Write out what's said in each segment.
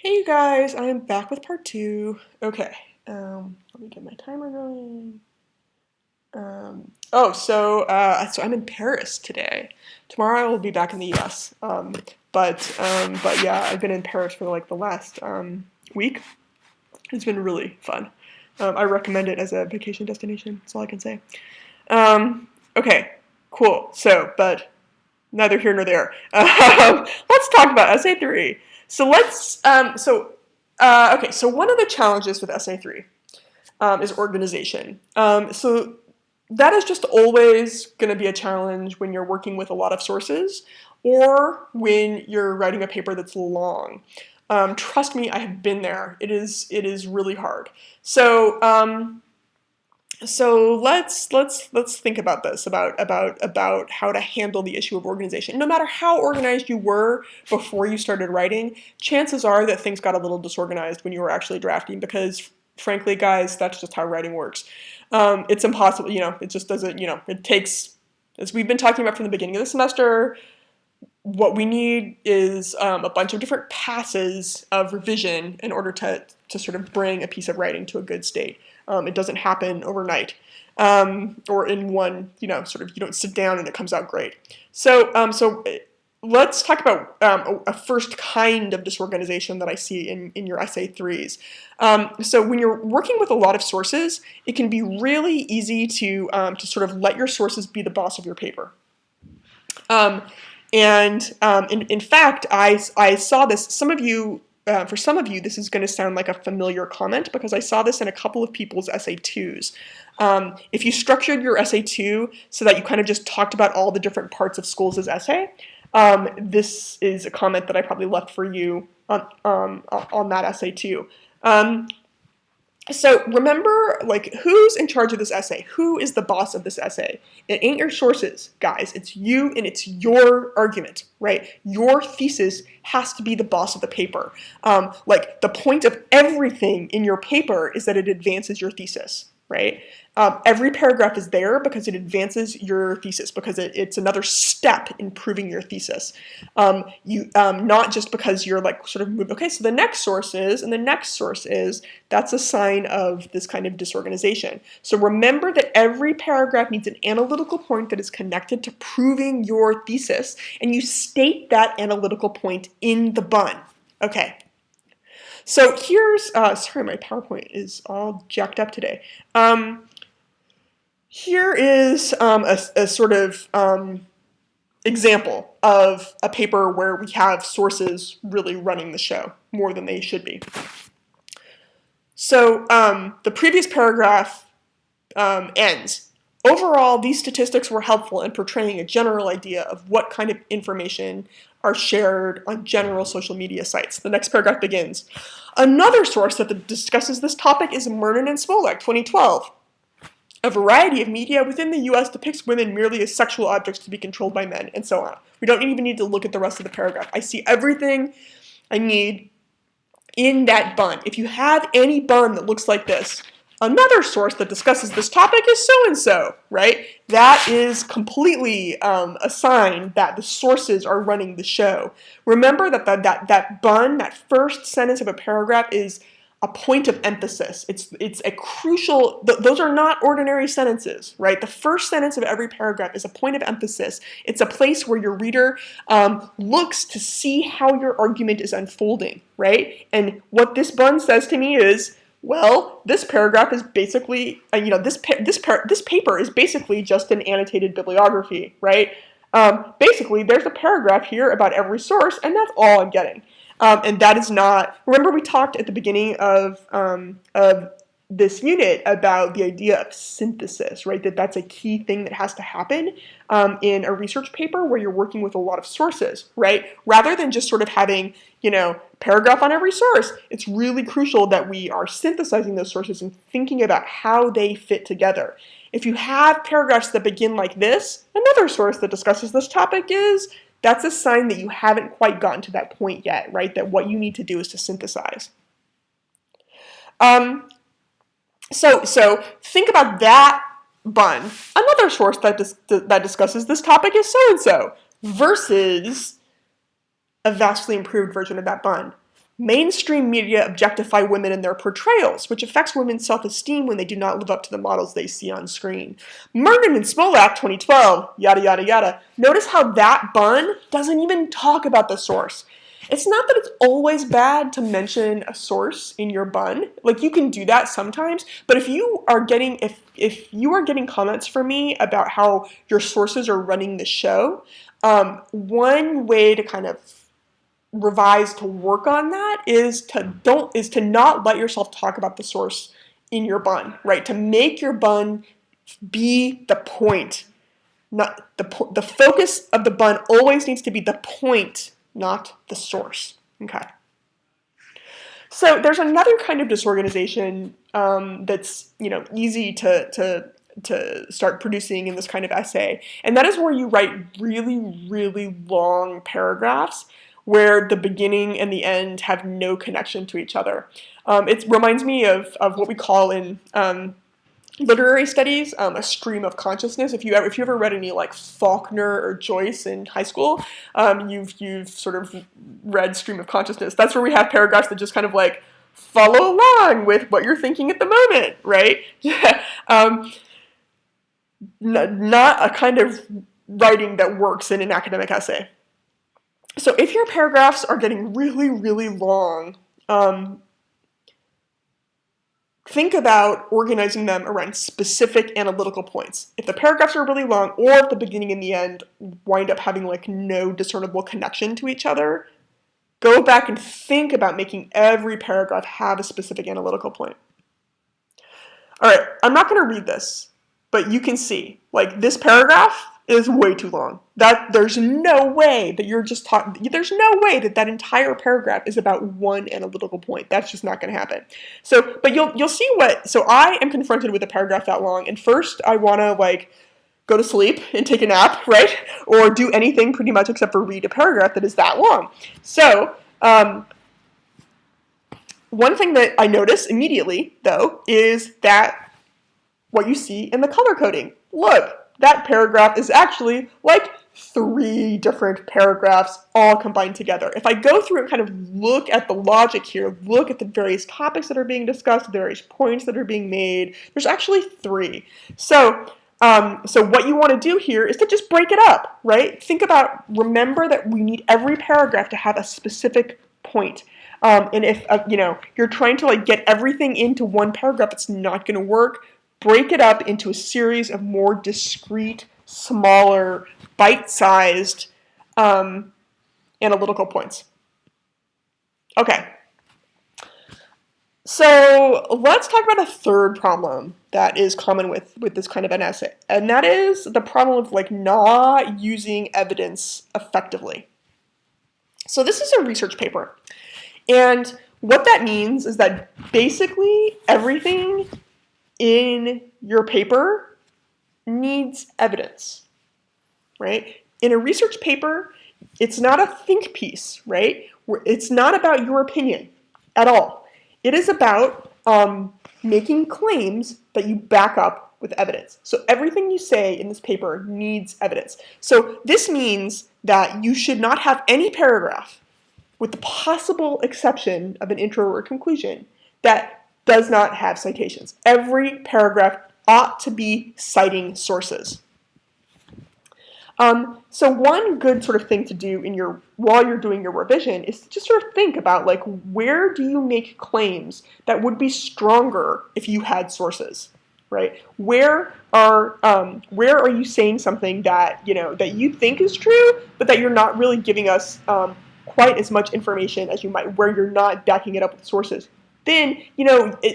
Hey you guys, I am back with part two. Okay, let me get my timer going. So I'm in Paris today. Tomorrow I will be back in the U.S. But yeah, I've been in Paris for like the last week. It's been really fun. I recommend it as a vacation destination. That's all I can say. Okay, cool. But neither here nor there. Let's talk about SA3. So let's okay. So one of the challenges with SA3 is organization. So that is just always going to be a challenge when you're working with a lot of sources or when you're writing a paper that's long. Trust me, I have been there. It is really hard. So let's think about this about how to handle the issue of organization. No matter how organized you were before you started writing, chances are that things got a little disorganized when you were actually drafting because frankly, guys, that's just how writing works. It's impossible, it just doesn't, it takes, as we've been talking about from the beginning of the semester, what we need is a bunch of different passes of revision in order to sort of bring a piece of writing to a good state. It doesn't happen overnight or in one, sort of you don't sit down and it comes out great. So let's talk about a first kind of disorganization that I see in your SA3s. So when you're working with a lot of sources, it can be really easy to sort of let your sources be the boss of your paper. In fact, I saw this. For some of you, this is going to sound like a familiar comment because I saw this in a couple of people's SA2s. If you structured your SA2 so that you kind of just talked about all the different parts of Scholes' essay, this is a comment that I probably left for you on that SA2. So remember, like, who's in charge of this essay? Who is the boss of this essay? It ain't your sources, guys. It's you and it's your argument, right? Your thesis has to be the boss of the paper. Like, the point of everything in your paper is that it advances your thesis, right? Every paragraph is there because it advances your thesis, because it's another step in proving your thesis. Not just because you're like sort of moved, okay, so the next source is, and the next source is, that's a sign of this kind of disorganization. So remember that every paragraph needs an analytical point that is connected to proving your thesis, and you state that analytical point in the bun. Okay. So here's, sorry, my PowerPoint is all jacked up today. Here is a sort of example of a paper where we have sources really running the show more than they should be. So the previous paragraph ends. Overall, these statistics were helpful in portraying a general idea of what kind of information are shared on general social media sites. The next paragraph begins. Another source that discusses this topic is Mernon and Smolak, 2012. A variety of media within the U.S. depicts women merely as sexual objects to be controlled by men, and so on. We don't even need to look at the rest of the paragraph. I see everything I need in that bun. If you have any bun that looks like this, another source that discusses this topic is so-and-so, right? That is completely a sign that the sources are running the show. Remember that bun, that first sentence of a paragraph is a point of emphasis. It's a crucial, those are not ordinary sentences, right? The first sentence of every paragraph is a point of emphasis. It's a place where your reader looks to see how your argument is unfolding, right? And what this bun says to me is, well, this paragraph is basically, this paper is basically just an annotated bibliography, right? Basically, there's a paragraph here about every source, and that's all I'm getting. And that is not, remember we talked at the beginning of this unit about the idea of synthesis, right? That's a key thing that has to happen in a research paper where you're working with a lot of sources, right? Rather than just sort of having, paragraph on every source, it's really crucial that we are synthesizing those sources and thinking about how they fit together. If you have paragraphs that begin like this, another source that discusses this topic is, that's a sign that you haven't quite gotten to that point yet, right? That what you need to do is to synthesize. So think about that bun. Another source that discusses this topic is so-and-so versus a vastly improved version of that bun. Mainstream media objectify women in their portrayals, which affects women's self-esteem when they do not live up to the models they see on screen. Murden and Smolak, 2012, yada, yada, yada. Notice how that bun doesn't even talk about the source. It's not that it's always bad to mention a source in your bun. Like, you can do that sometimes, but if you are getting comments from me about how your sources are running the show, one way to kind of revise to work on that is to not let yourself talk about the source in your bun, right? To make your bun be the point. Not the focus of the bun always needs to be the point, not the source. Okay. So there's another kind of disorganization that's easy to start producing in this kind of essay, and that is where you write really, really long paragraphs where the beginning and the end have no connection to each other. It reminds me of what we call in literary studies a stream of consciousness. If you ever read any like Faulkner or Joyce in high school, you've sort of read stream of consciousness. That's where we have paragraphs that just kind of like follow along with what you're thinking at the moment, right? Not a kind of writing that works in an academic essay. So if your paragraphs are getting really, really long, think about organizing them around specific analytical points. If the paragraphs are really long, or if the beginning and the end wind up having like no discernible connection to each other, go back and think about making every paragraph have a specific analytical point. All right, I'm not going to read this, but you can see, like, this paragraph is way too long. There's no way that there's no way that entire paragraph is about one analytical point. That's just not going to happen. So, but you'll see so I am confronted with a paragraph that long, and first I want to like go to sleep and take a nap, right? Or do anything pretty much except for read a paragraph that is that long. So, one thing that I notice immediately, though, is that what you see in the color coding. Look, that paragraph is actually like 3 different paragraphs all combined together. If I go through and kind of look at the logic here, look at the various topics that are being discussed, the various points that are being made, there's actually 3. So what you want to do here is to just break it up, right? Remember that we need every paragraph to have a specific point. And if you're trying to like get everything into one paragraph, it's not going to work. Break it up into a series of more discrete, smaller, bite-sized analytical points. Okay. So let's talk about a third problem that is common with this kind of an essay, and that is the problem of like not using evidence effectively. So this is a research paper, and what that means is that basically everything in your paper needs evidence, right? In a research paper, it's not a think piece, right? It's not about your opinion at all. It is about making claims that you back up with evidence. So everything you say in this paper needs evidence. So this means that you should not have any paragraph, with the possible exception of an intro or a conclusion, that does not have citations. Every paragraph ought to be citing sources. So one good sort of thing to do while you're doing your revision is to just sort of think about like, where do you make claims that would be stronger if you had sources, right? Where are you saying something that that you think is true, but that you're not really giving us quite as much information as you might, where you're not backing it up with sources? Then,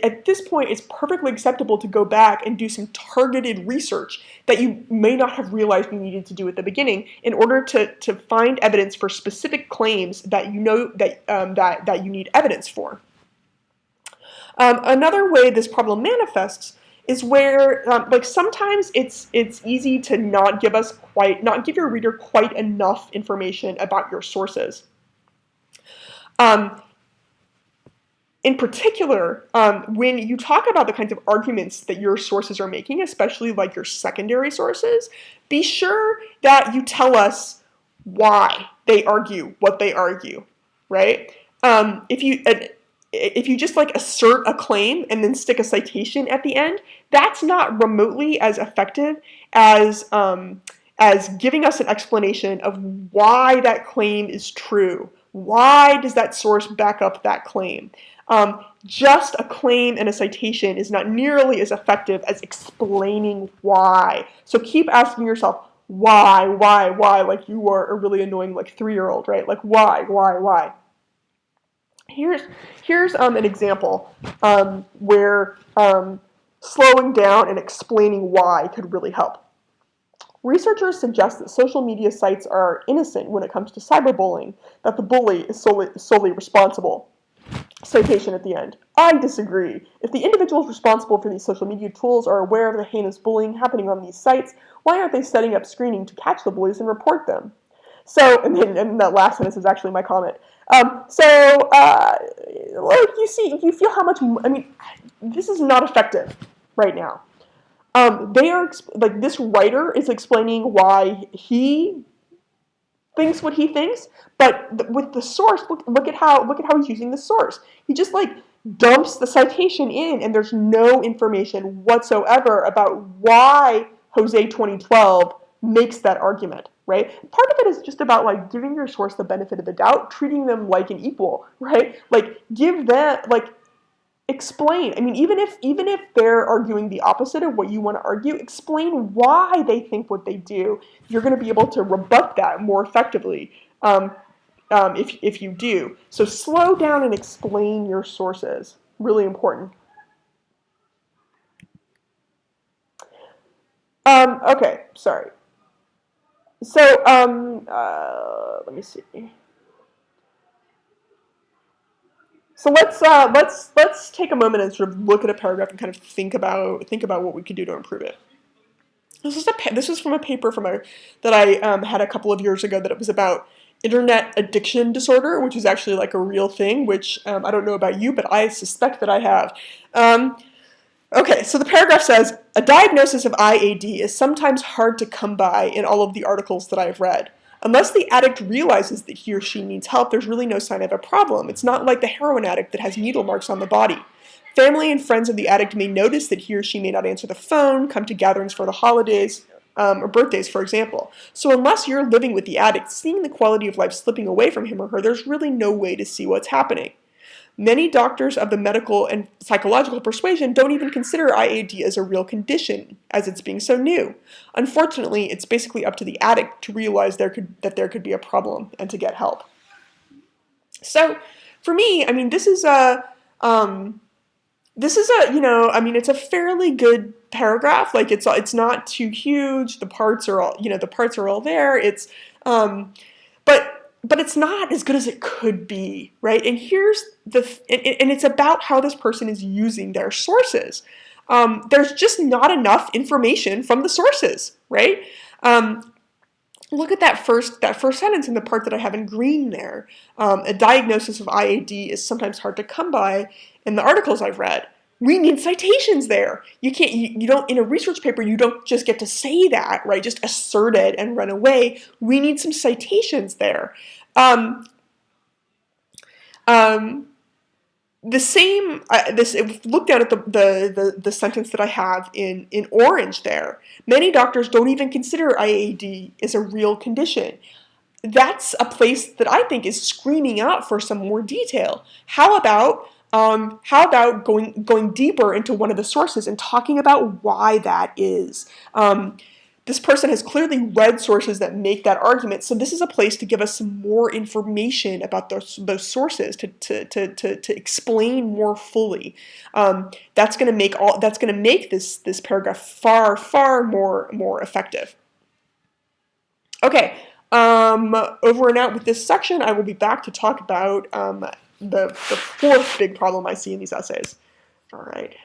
at this point, it's perfectly acceptable to go back and do some targeted research that you may not have realized you needed to do at the beginning in order to find evidence for specific claims that that you need evidence for. Another way this problem manifests is where, like, sometimes it's easy to not give your reader quite enough information about your sources. In particular, when you talk about the kinds of arguments that your sources are making, especially like your secondary sources, be sure that you tell us why they argue what they argue, right? If you just like assert a claim and then stick a citation at the end, that's not remotely as effective as giving us an explanation of why that claim is true. Why does that source back up that claim? Just a claim and a citation is not nearly as effective as explaining why. So keep asking yourself, why, like you are a really annoying like 3-year-old, right? Like why? Here's an example where slowing down and explaining why could really help. Researchers suggest that social media sites are innocent when it comes to cyberbullying, that the bully is solely responsible. Citation at the end. I disagree. If the individuals responsible for these social media tools are aware of the heinous bullying happening on these sites, why aren't they setting up screening to catch the bullies and report them? So, and that last sentence is actually my comment. Like you feel how much, this is not effective right now. They are, like, this writer is explaining why he thinks what he thinks, but with the source, look at how he's using the source. He just like dumps the citation in, and there's no information whatsoever about why Jose 2012 makes that argument, right? Part of it is just about like giving your source the benefit of the doubt, treating them like an equal, right? Like give them like explain. I mean, even if they're arguing the opposite of what you want to argue, explain why they think what they do. You're going to be able to rebut that more effectively if you do. So slow down and explain your sources. Really important. Okay, sorry. So let me see. So let's take a moment and sort of look at a paragraph and kind of think about what we could do to improve it. This was from a paper that I had a couple of years ago, that it was about internet addiction disorder, which is actually like a real thing, which I don't know about you, but I suspect that I have. Okay, so the paragraph says, a diagnosis of IAD is sometimes hard to come by in all of the articles that I've read. Unless the addict realizes that he or she needs help, there's really no sign of a problem. It's not like the heroin addict that has needle marks on the body. Family and friends of the addict may notice that he or she may not answer the phone, come to gatherings for the holidays, or birthdays, for example. So unless you're living with the addict, seeing the quality of life slipping away from him or her, there's really no way to see what's happening. Many doctors of the medical and psychological persuasion don't even consider IAD as a real condition, as it's being so new. Unfortunately, it's basically up to the addict to realize that there could be a problem and to get help. So, for me, I mean, this is a it's a fairly good paragraph. Like it's not too huge. The parts are all there. It's but it's not as good as it could be, right? And and it's about how this person is using their sources. There's just not enough information from the sources, right? Look at that first sentence in the part that I have in green there. A diagnosis of IAD is sometimes hard to come by in the articles I've read. We need citations there. You don't, in a research paper, you don't just get to say that, right? Just assert it and run away. We need some citations there. Look down at the sentence that I have in orange there. Many doctors don't even consider IAD as a real condition. That's a place that I think is screaming out for some more detail. How about going deeper into one of the sources and talking about why that is? This person has clearly read sources that make that argument, so this is a place to give us some more information about those sources to explain more fully. That's going to make this paragraph far more effective. Okay, over and out with this section. I will be back to talk about the fourth big problem I see in these essays. All right.